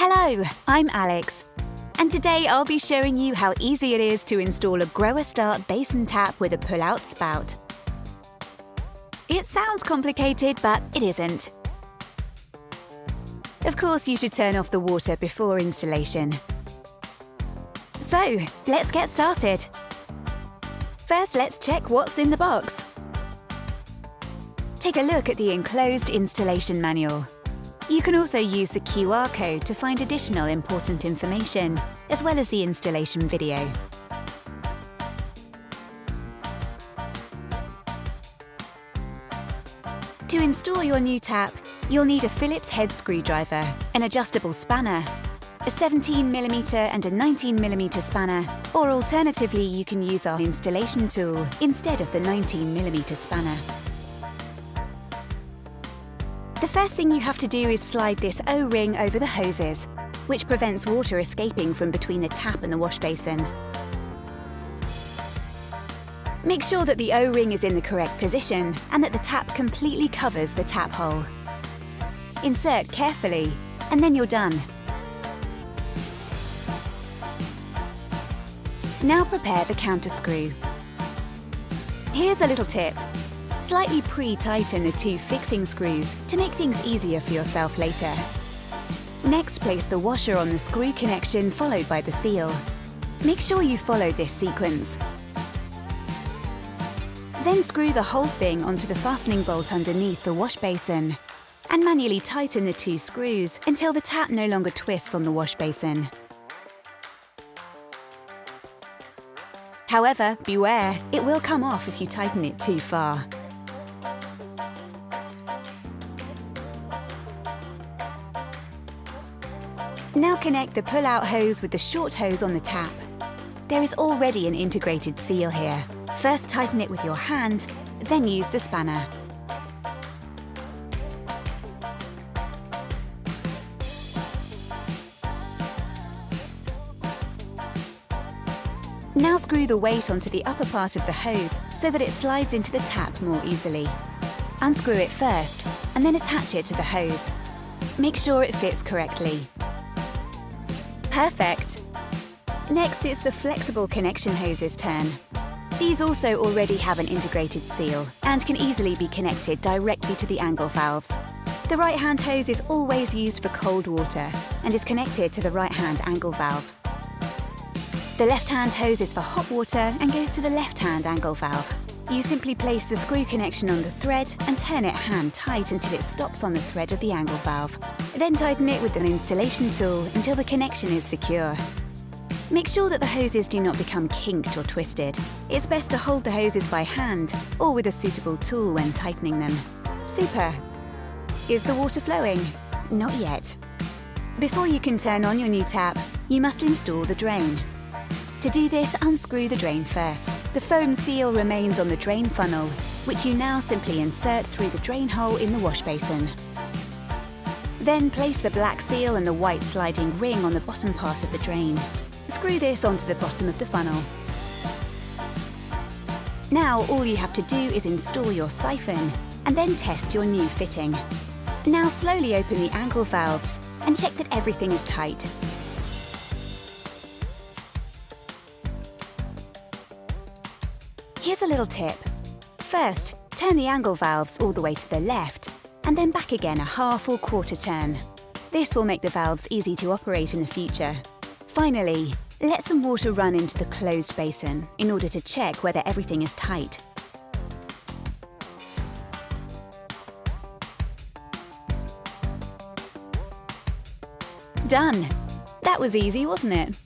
Hello, I'm Alex, and today I'll be showing you how easy it is to install a GROHE Start basin tap with a pull-out spout. It sounds complicated, but it isn't. Of course, you should turn off the water before installation. So, let's get started. First, let's check what's in the box. Take a look at the enclosed installation manual. You can also use the QR code to find additional important information, as well as the installation video. To install your new tap, you'll need a Phillips head screwdriver, an adjustable spanner, a 17mm and a 19mm spanner, or alternatively you can use our installation tool instead of the 19mm spanner. The first thing you have to do is slide this O-ring over the hoses, which prevents water escaping from between the tap and the wash basin. Make sure that the O-ring is in the correct position and that the tap completely covers the tap hole. Insert carefully, and then you're done. Now prepare the counter screw. Here's a little tip. Slightly pre-tighten the two fixing screws to make things easier for yourself later. Next, place the washer on the screw connection followed by the seal. Make sure you follow this sequence. Then screw the whole thing onto the fastening bolt underneath the wash basin and manually tighten the two screws until the tap no longer twists on the wash basin. However, beware, it will come off if you tighten it too far. Now connect the pull-out hose with the short hose on the tap. There is already an integrated seal here. First tighten it with your hand, then use the spanner. Now screw the weight onto the upper part of the hose so that it slides into the tap more easily. Unscrew it first, and then attach it to the hose. Make sure it fits correctly. Perfect! Next, it's the flexible connection hose's turn. These also already have an integrated seal and can easily be connected directly to the angle valves. The right-hand hose is always used for cold water and is connected to the right-hand angle valve. The left-hand hose is for hot water and goes to the left-hand angle valve. You simply place the screw connection on the thread and turn it hand tight until it stops on the thread of the angle valve. Then tighten it with an installation tool until the connection is secure. Make sure that the hoses do not become kinked or twisted. It's best to hold the hoses by hand or with a suitable tool when tightening them. Super! Is the water flowing? Not yet. Before you can turn on your new tap, you must install the drain. To do this, unscrew the drain first. The foam seal remains on the drain funnel, which you now simply insert through the drain hole in the wash basin. Then place the black seal and the white sliding ring on the bottom part of the drain. Screw this onto the bottom of the funnel. Now all you have to do is install your siphon and then test your new fitting. Now slowly open the angle valves and check that everything is tight. Here's a little tip. First, turn the angle valves all the way to the left and then back again a half or quarter turn. This will make the valves easy to operate in the future. Finally, let some water run into the closed basin in order to check whether everything is tight. Done! That was easy, wasn't it?